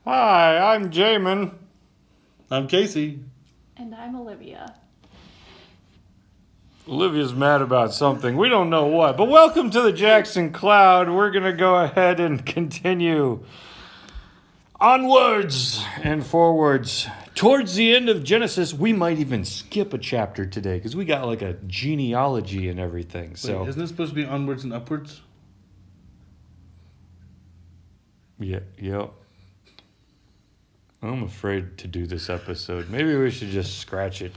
Hi, I'm Jamin. I'm Casey. And I'm Olivia. Olivia's mad about something. We don't know what. But welcome to the Jackson Cloud. We're going to go ahead and continue onwards and forwards. Towards the end of Genesis, we might even skip a chapter today because we got like a genealogy and everything. So Wait, isn't it supposed to be onwards and upwards? yeah. I'm afraid to do this episode. Maybe we should just scratch it.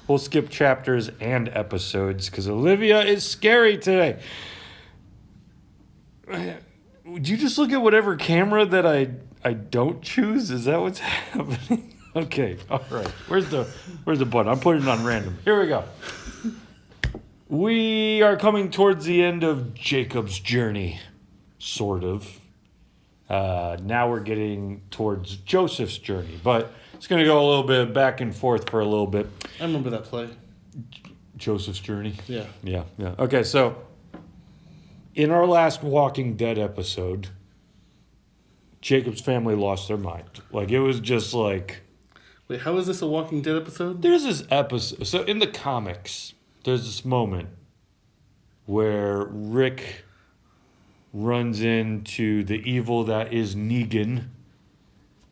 We'll skip chapters and episodes because Olivia is scary today. Would you just look at whatever camera that I don't choose? Is that what's happening? Okay, all right. Where's the button? I'm putting it on random. Here we go. We are coming towards the end of Jacob's journey, sort of. Now we're getting towards Joseph's journey, but it's going to go a little bit back and forth for a little bit. I remember that play. Joseph's journey? Yeah. Yeah. Okay, so in our last Walking Dead episode, Jacob's family lost their mind. Like, it was just like... Wait, how is this a Walking Dead episode? There's this episode... So in the comics, there's this moment where Rick runs into the evil that is Negan,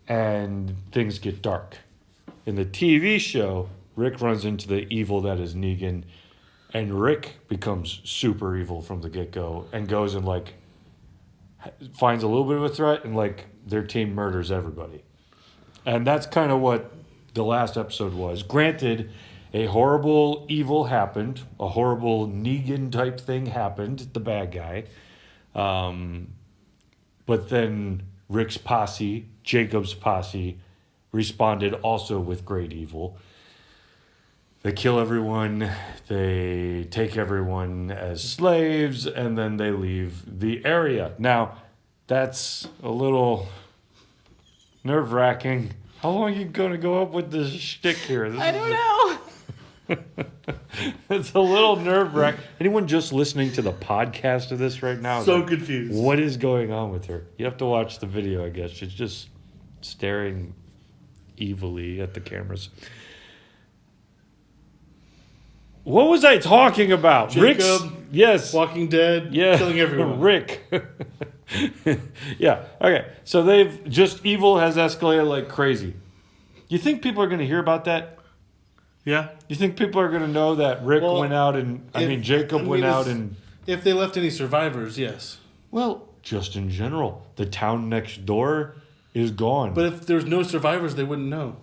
and things get dark. In the TV show, Rick runs into the evil that is Negan, and Rick becomes super evil from the get-go and goes and, like, finds a little bit of a threat, and, like, their team murders everybody. And that's kind of what the last episode was. Granted, a horrible evil happened. A horrible Negan-type thing happened, the bad guy. But then Rick's posse, Jacob's posse, responded also with great evil. They kill everyone, they take everyone as slaves, and then they leave the area. Now, that's a little nerve-wracking. How long are you going to go up with this shtick here? I don't know. It's a little nerve-wracking. Anyone just listening to the podcast of this right now? So confused. What is going on with her? You have to watch the video, I guess. She's just staring evilly at the cameras. What was I talking about? Jacob, yes. Walking Dead, Yeah. killing everyone. Rick. Yeah. Okay. So they've just evil has escalated like crazy. You think people are going to hear about that? Yeah. You think people are going to know that Rick went out and Jacob went out and if they left any survivors, yes. well, just in general, the town next door is gone. But if there's no survivors, they wouldn't know.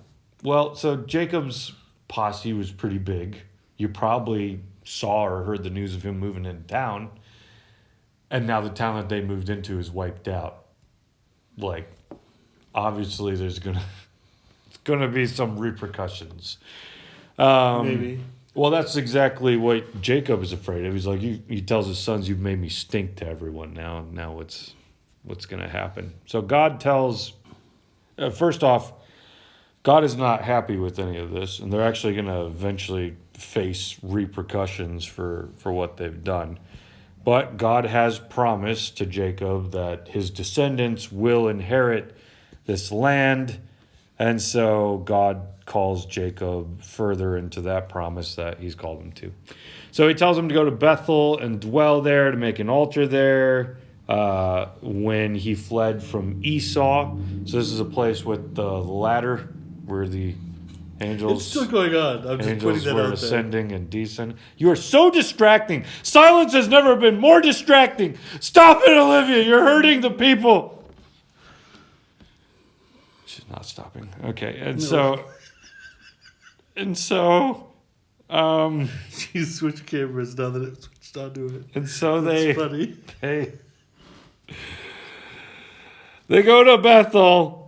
Well, so Jacob's posse was pretty big. You probably saw or heard the news of him moving into town. And now the town that they moved into is wiped out. Like, obviously there's gonna be some repercussions. Maybe. Well, that's exactly what Jacob is afraid of. He's like, he tells his sons, "You've made me stink to everyone now. Now what's gonna happen?" So God tells, first off, God is not happy with any of this, and they're actually going to eventually face repercussions for what they've done. But God has promised to Jacob that his descendants will inherit this land, and so God calls Jacob further into that promise that he's called him to. So he tells him to go to Bethel and dwell there, to make an altar there. When he fled from Esau, so this is a place with the ladder where the angels. It's still going on. I'm just putting Angels that were out there. ascending and descending. You are so distracting. Silence has never been more distracting. Stop it, Olivia. You're hurting the people. She's not stopping. Okay, and No. so, She switched cameras now that it switched onto it. and so That's funny. they go to Bethel.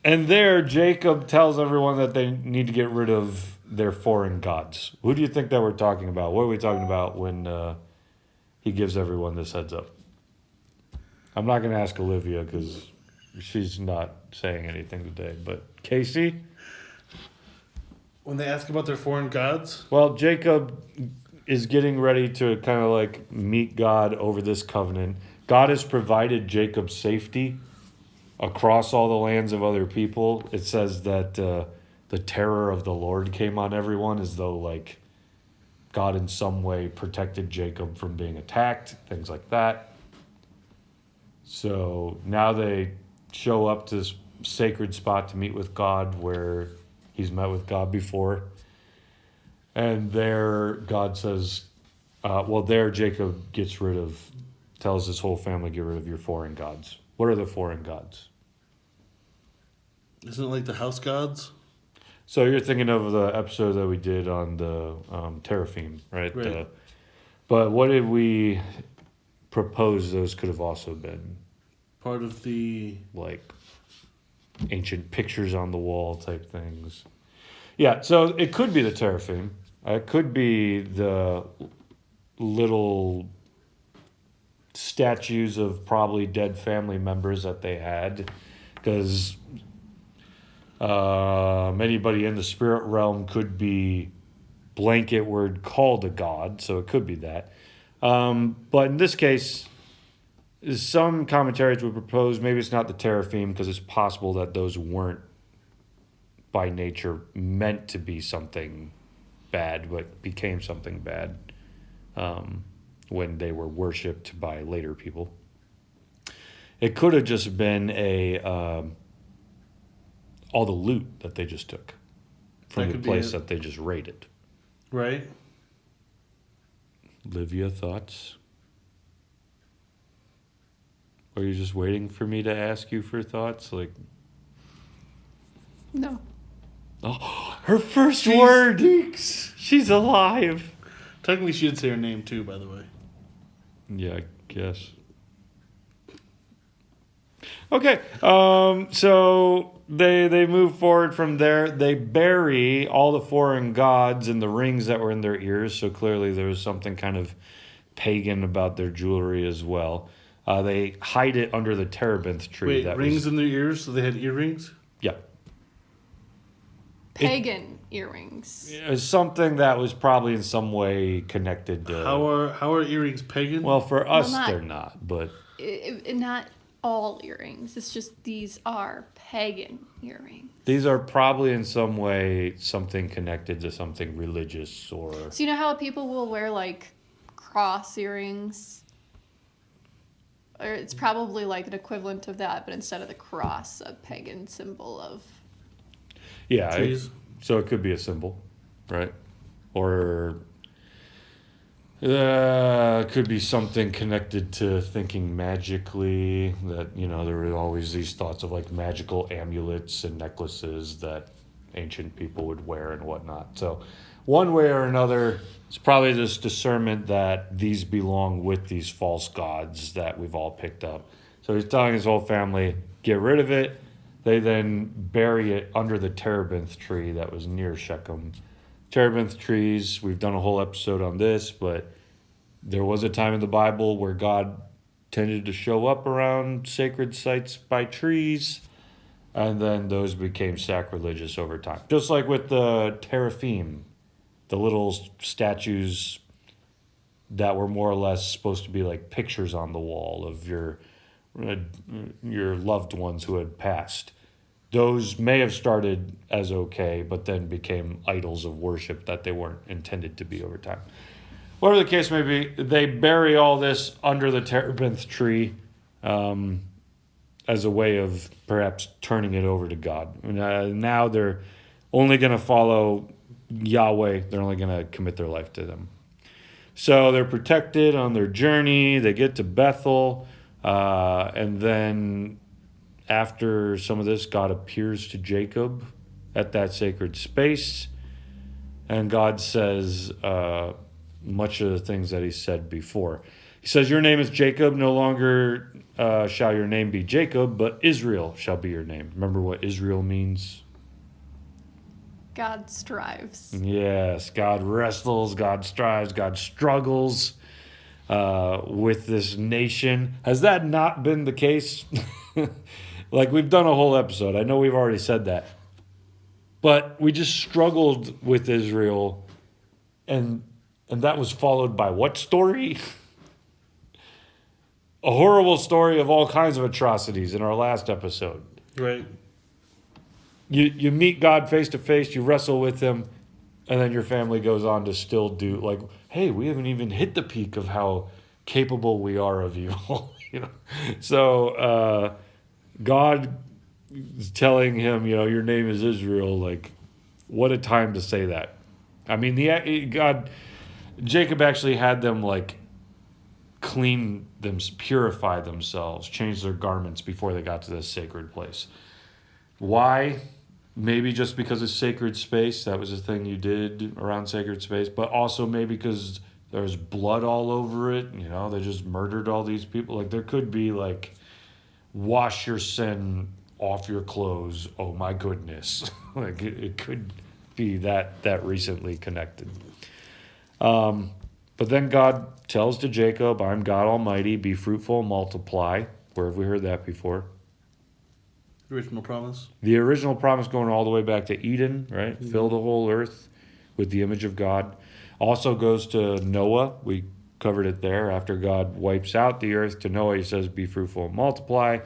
And there, Jacob tells everyone that they need to get rid of their foreign gods. Who do you think that we're talking about? What are we talking about when he gives everyone this heads up? I'm not going to ask Olivia because she's not saying anything today. But Casey? When they ask about their foreign gods, Well, Jacob is getting ready to kind of like meet God over this covenant. God has provided Jacob safety across all the lands of other people. It says that the terror of the Lord came on everyone, as though like God in some way protected Jacob from being attacked, things like that. So now they show up to this sacred spot to meet with God where he's met with God before. And there God says, there Jacob tells his whole family, get rid of your foreign gods. What are the foreign gods? Isn't it like the house gods? So you're thinking of the episode that we did on the Teraphim, right? Right. But what did we propose those could have also been? Part of the... Like ancient pictures on the wall type things. Yeah, so it could be the Teraphim. It could be the little statues of probably dead family members that they had, because anybody in the spirit realm could be blanket word called a god, so it could be that. But in this case, some commentaries would propose maybe it's not the Teraphim, because it's possible that those weren't by nature meant to be something bad, but became something bad when they were worshipped by later people. It could have just been all the loot that they just took from the place that they just raided. Right? Livia, thoughts? Or are you just waiting for me to ask you for thoughts? Like, No. oh, her first word! Speaks. She's alive! Technically, she did say her name too, by the way. Yeah, I guess. Okay, so they move forward from there. They bury all the foreign gods in the rings that were in their ears, so clearly there was something kind of pagan about their jewelry as well. They hide it under the terebinth tree. Wait, rings in their ears, so they had earrings? Yeah. Pagan earrings. It was something that was probably in some way connected to... How are earrings pagan? Well, for us, not- they're not, but... Not all earrings. It's just these are pagan earrings. These are probably in some way something connected to something religious or... So you know how people will wear like cross earrings? Or it's probably like an equivalent of that, but instead of the cross, a pagan symbol of... Yeah, Trees. So it could be a symbol, right? Or it could be something connected to thinking magically, that, you know, there were always these thoughts of like magical amulets and necklaces that ancient people would wear and whatnot. So one way or another, it's probably this discernment that these belong with these false gods that we've all picked up. So he's telling his whole family, get rid of it. They then bury it under the terebinth tree that was near Shechem. Terebinth trees, we've done a whole episode on this, but there was a time in the Bible where God tended to show up around sacred sites by trees, and then those became sacrilegious over time. Just like with the teraphim, the little statues that were more or less supposed to be like pictures on the wall of your loved ones who had passed. Those may have started as okay, but then became idols of worship that they weren't intended to be over time. Whatever the case may be, they bury all this under the terebinth tree as a way of perhaps turning it over to God. Now they're only going to follow Yahweh. They're only going to commit their life to them. So they're protected on their journey. They get to Bethel. And then after some of this, God appears to Jacob at that sacred space. And God says much of the things that he said before. He says, your name is Jacob. No longer shall your name be Jacob, but Israel shall be your name. Remember what Israel means? God strives. Yes, God wrestles, God strives, God struggles with this nation. Has that not been the case? Like, we've done a whole episode. I know we've already said that. But we just struggled with Israel, and that was followed by what story? a horrible story of all kinds of atrocities in our last episode. Right. You meet God face to face, you wrestle with him, and then your family goes on to still do, like, hey, we haven't even hit the peak of how capable we are of evil. So God is telling him, your name is Israel. Like, what a time to say that. I mean, Jacob actually had them like purify themselves, change their garments before they got to this sacred place. Why? Maybe just because of sacred space. That was a thing you did around sacred space. But also maybe because there's blood all over it. They just murdered all these people. Like, there could be like, wash your sin off your clothes. Oh my goodness. Like, it could be that recently connected. But then God tells to Jacob, I'm God Almighty, be fruitful and multiply. Where have we heard that before? Original promise. The original promise going all the way back to Eden, right? Mm-hmm. Fill the whole earth with the image of God. Also goes to Noah. We covered it there. After God wipes out the earth, to Noah he says, be fruitful and multiply.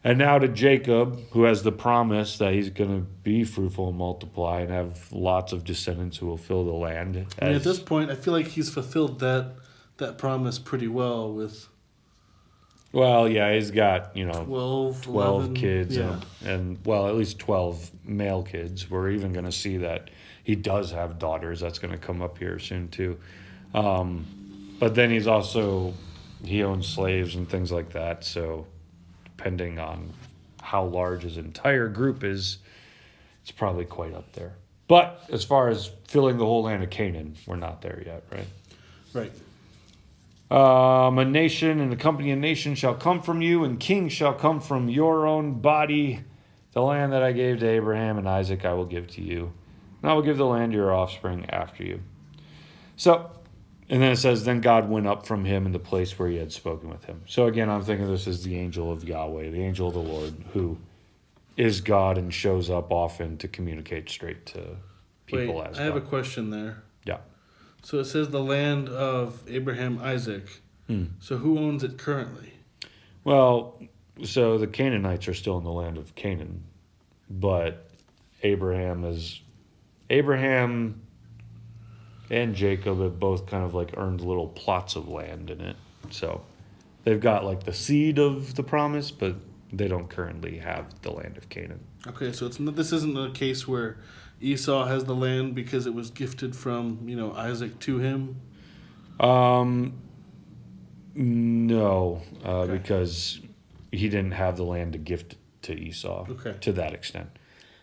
And now to Jacob, who has the promise that he's going to be fruitful and multiply and have lots of descendants who will fill the land. At this point, I feel like he's fulfilled that promise pretty well with... Well, yeah, he's got, 12 11, kids yeah. and, at least 12 male kids. We're even going to see that he does have daughters. That's going to come up here soon, too. But then he owns slaves and things like that. So depending on how large his entire group is, it's probably quite up there. But as far as filling the whole land of Canaan, we're not there yet, right? Right. A nation and the company of nations shall come from you, and kings shall come from your own body. The land that I gave to Abraham and Isaac I will give to you, and I will give the land to your offspring after you. So, and then it says, then God went up from him in the place where he had spoken with him. So again, I'm thinking this is the angel of Yahweh, the angel of the Lord, who is God and shows up often to communicate straight to people. Wait, as I have a God. question there. Yeah. So it says the land of Abraham, Isaac. So who owns it currently? Well, so the Canaanites are still in the land of Canaan, but Abraham and Jacob have both kind of like earned little plots of land in it. So they've got like the seed of the promise, but they don't currently have the land of Canaan. Okay, so this isn't a case where Esau has the land because it was gifted from, Isaac to him? No, Okay. because he didn't have the land to gift to Esau Okay. to that extent.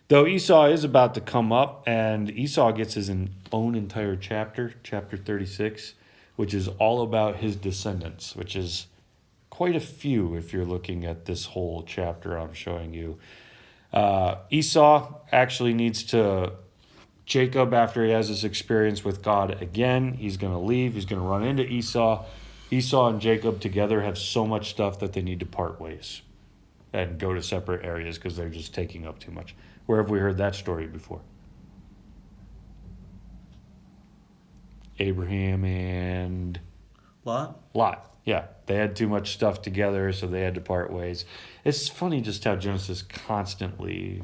Though Esau is about to come up, and Esau gets his own entire chapter 36, which is all about his descendants, which is quite a few if you're looking at this whole chapter I'm showing you. Esau actually needs to... Jacob, after he has this experience with God again, he's going to leave. He's going to run into Esau. Esau and Jacob together have so much stuff that they need to part ways and go to separate areas because they're just taking up too much. Where have we heard that story before? Abraham and... Lot. Yeah, they had too much stuff together, so they had to part ways. It's funny just how Genesis constantly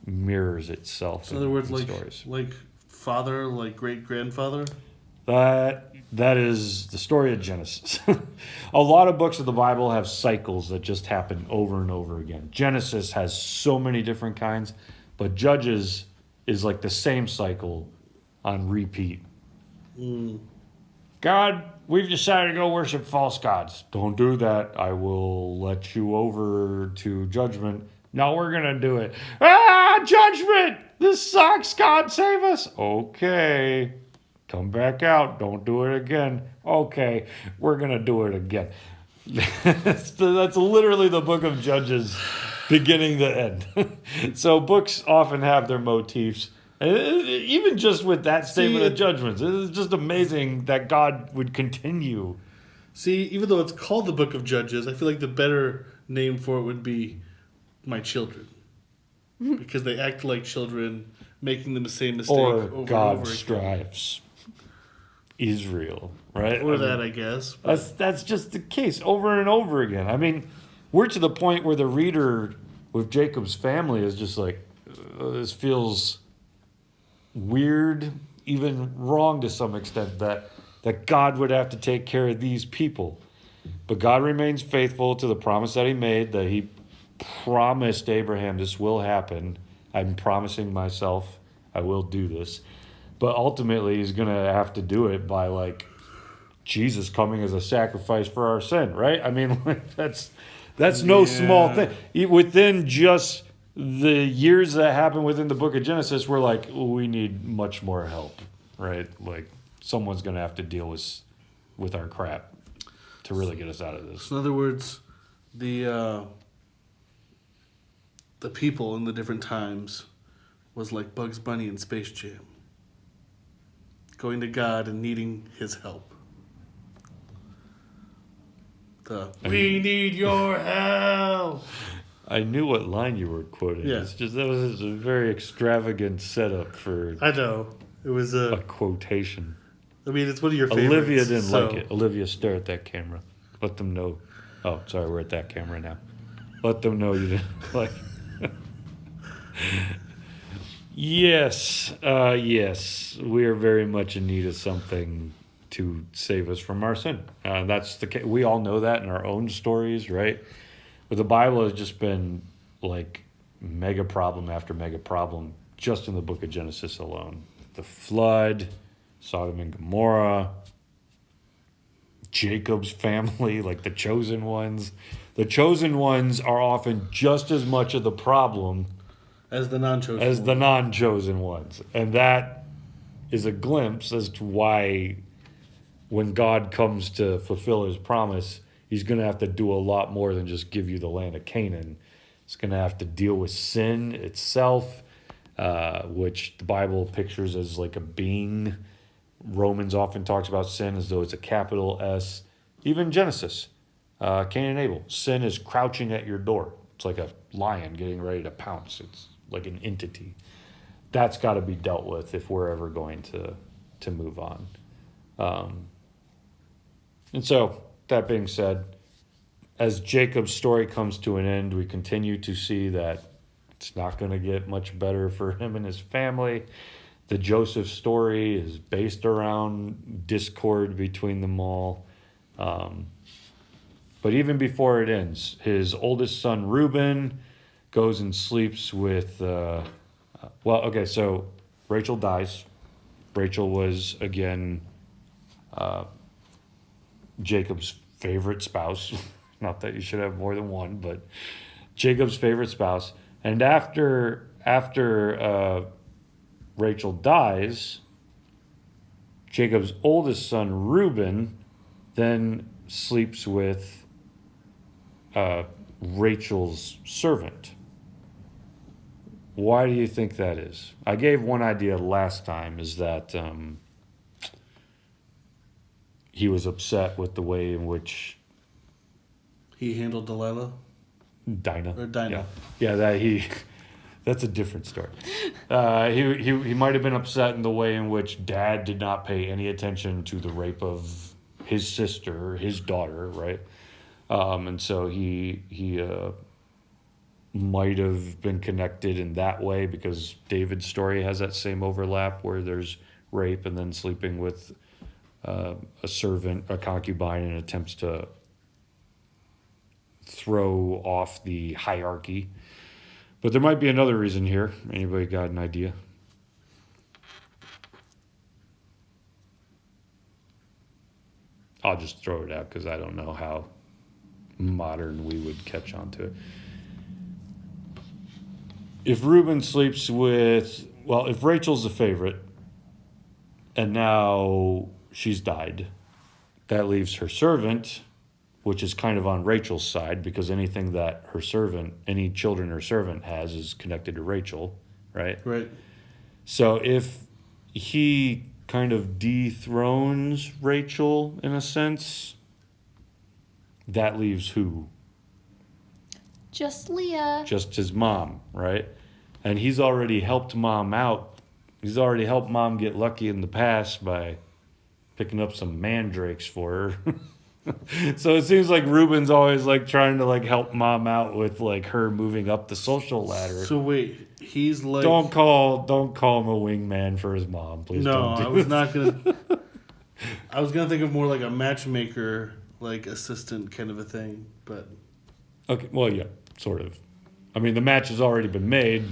mirrors itself. In other words, in like stories. like father, like great grandfather. That is the story of Genesis. A lot of books of the Bible have cycles that just happen over and over again. Genesis has so many different kinds, but Judges is like the same cycle on repeat. God, we've decided to go worship false gods. Don't do that. I will let you over to judgment. No, we're going to do it. Judgment! This sucks. God, save us. Okay. Come back out. Don't do it again. Okay. We're going to do it again. That's literally the book of Judges, beginning to end. So books often have their motifs. Even just with that statement of judgments, it's just amazing that God would continue. See, even though it's called the Book of Judges, I feel like the better name for it would be My Children. Because they act like children, making them the same mistake Or over God and over strives. Israel, right? Or I mean, that, I guess. But that's just the case over and over again. I mean, we're to the point where the reader with Jacob's family is just like, this feels weird, even wrong to some extent, that God would have to take care of these people. But God remains faithful to the promise that he made, that he promised Abraham this will happen. I'm promising myself I will do this. But ultimately, he's going to have to do it by, like, Jesus coming as a sacrifice for our sin, right? I mean, like, that's no small Yeah. thing. Within just the years that happen within the book of Genesis, we're like, we need much more help, right? Like, someone's going to have to deal with our crap to really get us out of this. in other words, the people in the different times was like Bugs Bunny in Space Jam, going to God and needing his help. We need your help. I knew what line you were quoting. Yeah. It's just that was a very extravagant setup for I know. It was a quotation. I mean, it's one of your favorites. Olivia didn't so- like it. Olivia, stare at that camera. Let them know. Oh, sorry, we're at that camera now. Let them know you didn't like. Yes, yes, we are very much in need of something to save us from our sin. That's the case. We all know that in our own stories, right? But the Bible has just been like mega problem after mega problem just in the book of Genesis alone. The flood, Sodom and Gomorrah, Jacob's family, like the chosen ones. The chosen ones are often just as much of the problem as the non-chosen. as the non-chosen ones. And that is a glimpse as to why when God comes to fulfill his promise, he's going to have to do a lot more than just give you the land of Canaan. He's going to have to deal with sin itself, which the Bible pictures as like a being. Romans often talks about sin as though it's a capital S. Even Genesis, Cain and Abel, sin is crouching at your door. It's like a lion getting ready to pounce. It's like an entity. That's got to be dealt with if we're ever going to move on. And so, that being said, as Jacob's story comes to an end, we continue to see that it's not going to get much better for him and his family. The Joseph story is based around discord between them all. But even before it ends, his oldest son, Reuben, goes and sleeps with... so Rachel dies. Rachel was, again, Jacob's favorite spouse. Not that you should have more than one, but Jacob's favorite spouse. And after Rachel dies, Jacob's oldest son, Reuben, then sleeps with Rachel's servant. Why do you think that is? I gave one idea last time, is that he was upset with the way in which He handled Delilah. Dinah. Or Dinah. Yeah, that's a different story. He might have been upset in the way in which Dad did not pay any attention to the rape of his sister, his daughter, right? And so he might have been connected in that way because David's story has that same overlap where there's rape and then sleeping with a servant, a concubine, and attempts to throw off the hierarchy. But there might be another reason here. Anybody got an idea? I'll just throw it out because I don't know how modern we would catch on to it. If Reuben sleeps with, if Rachel's the favorite, and now she's died, that leaves her servant, which is kind of on Rachel's side because anything that her servant, any children her servant has is connected to Rachel, right? Right. So if he kind of dethrones Rachel in a sense, that leaves who? Just Leah. Just his mom, right? And he's already helped mom out. He's already helped mom get lucky in the past by picking up some mandrakes for her. So it seems like Reuben's always like trying to like help mom out with like her moving up the social ladder. So wait, he's like Don't call him a wingman for his mom, please. no. Don't do I was not gonna. I was gonna think of more like a matchmaker, like assistant kind of a thing, but Okay, well, yeah, sort of. I mean, the match has already been made,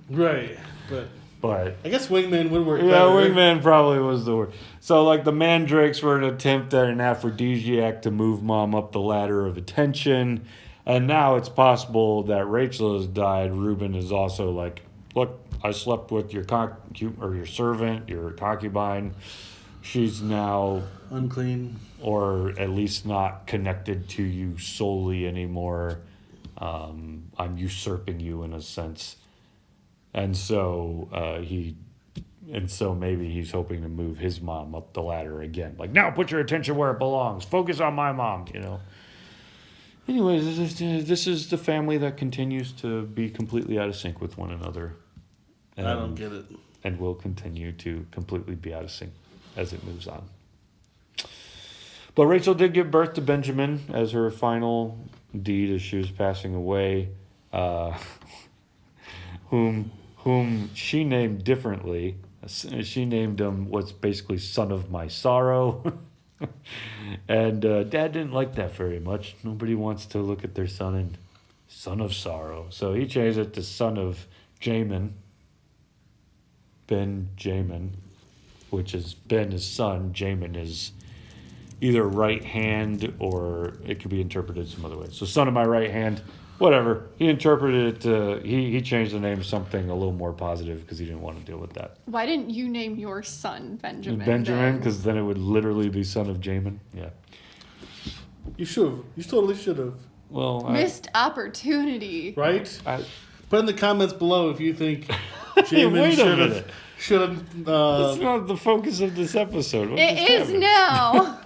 right. But but I guess wingman would work. yeah, better. wingman probably was the word. So, like, the mandrakes were an attempt at an aphrodisiac to move mom up the ladder of attention, and now it's possible that Rachel has died. Reuben is also like, look, I slept with your your servant, your concubine. She's now, Unclean. or at least not connected to you solely anymore. I'm usurping you in a sense, and so maybe he's hoping to move his mom up the ladder again. Like, now put your attention where it belongs. Focus on my mom. Anyways, this is the family that continues to be completely out of sync with one another. I don't get it. And will continue to completely be out of sync as it moves on. But Rachel did give birth to Benjamin as her final deed as she was passing away, whom she named differently. She named him what's basically son of my sorrow. And Dad didn't like that very much. Nobody wants to look at their son and son of sorrow. So he changed it to son of Jamin. Benjamin, which is Ben is son, Jamin is either right hand, or it could be interpreted some other way. So son of my right hand, whatever. He interpreted it, he changed the name to something a little more positive because he didn't want to deal with that. Why didn't you name your son Benjamin? Benjamin, then? because then it would literally be son of Jamin. Yeah. You should have. You totally should have. Well, Missed opportunity. Right? I Put in the comments below if you think Wait Jamin a should minute. have. Should have. That's not the focus of this episode. What It just is happened? now.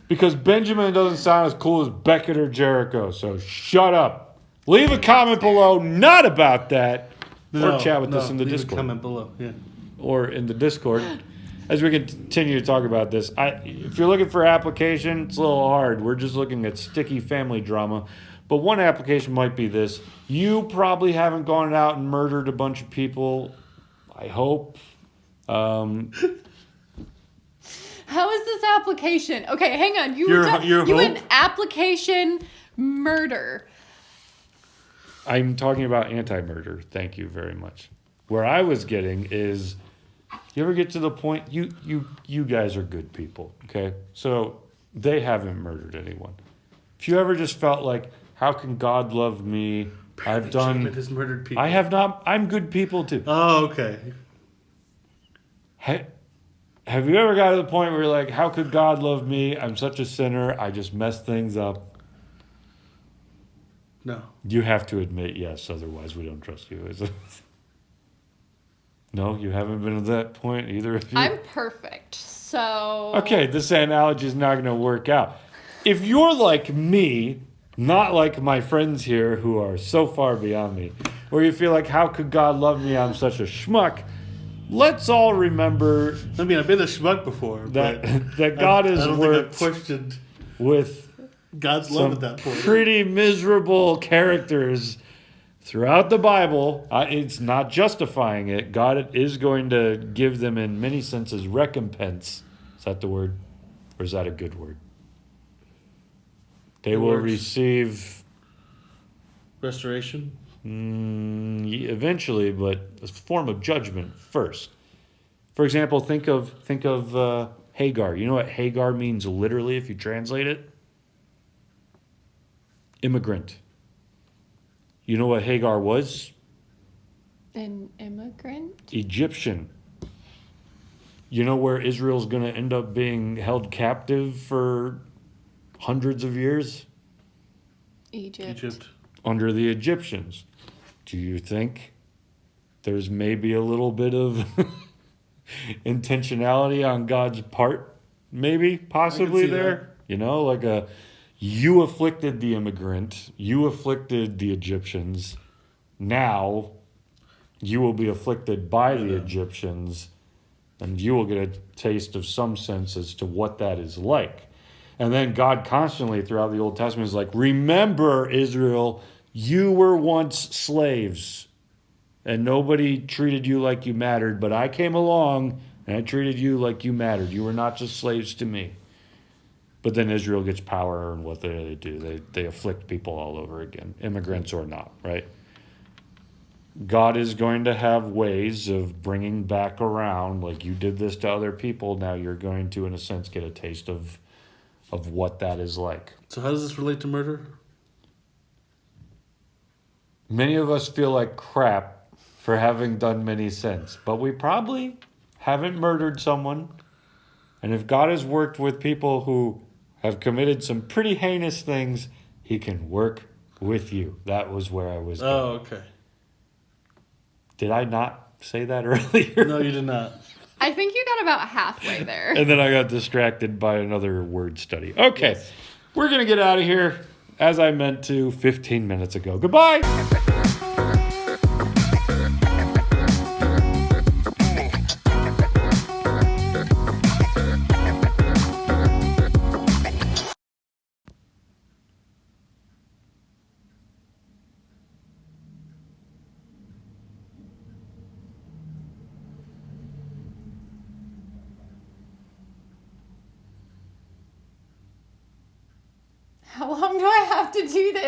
Because Benjamin doesn't sound as cool as Beckett or Jericho, so shut up. Leave a comment below, not about that, or chat with us in the leave a Discord. comment below. Yeah. Or in the Discord. As we continue to talk about this, if you're looking for application, it's a little hard. We're just looking at sticky family drama. But one application might be this. You probably haven't gone out and murdered a bunch of people, I hope. How is this application? Okay, hang on. You Your went hope? application murder. I'm talking about anti-murder. Thank you very much. Where I was getting is, you ever get to the point, you guys are good people, okay? So they haven't murdered anyone. If you ever just felt like, how can God love me? I've done. Jamin has murdered people. I have not. I'm good people too. Oh, okay. Have you ever got to the point where you're like, how could God love me? I'm such a sinner. I just messed things up. No. You have to admit yes, otherwise we don't trust you. Is it? No, you haven't been at that point either of you. I'm perfect. So Okay, this analogy is not going to work out. If you're like me, not like my friends here who are so far beyond me, where you feel like, how could God love me? I'm such a schmuck. Let's all remember I mean, I've been a schmuck before. that but that God I has don't think I've worked questioned with God's love some at that point. pretty miserable characters throughout the Bible. It's not justifying it. God is going to give them, in many senses, recompense. Is that the word? Or is that a good word? They It will works. receive Restoration. eventually, but a form of judgment first. For example, think of Hagar. You know what Hagar means literally if you translate it? Immigrant. You know what Hagar was? an immigrant. Egyptian. You know where Israel's going to end up being held captive for hundreds of years? Egypt. Under the Egyptians. Do you think there's maybe a little bit of intentionality on God's part? Maybe, possibly see there. You know, like you afflicted the immigrant, you afflicted the 'Now you will be afflicted by the Egyptians. and you will get a taste of some sense as to what that is like. And then God constantly throughout the Old Testament is like, remember, Israel, you were once slaves, and nobody treated you like you mattered, but I came along and I treated you like you mattered. You were not just slaves to me. But then Israel gets power, and what they do, they afflict people all over again, immigrants or not, right? God is going to have ways of bringing back around, like you did this to other people, now you're going to, in a sense, get a taste of what that is like. So how does this relate to murder? Many of us feel like crap for having done many sins, but we probably haven't murdered someone. And if God has worked with people who have committed some pretty heinous things, he can work with you. That was where I was going. Oh, okay. Did I not say that earlier? No, you did not. I think you got about halfway there. And then I got distracted by another word study. Okay, Yes. We're going to get out of here as I meant to 15 minutes ago. Goodbye. How long do I have to do this?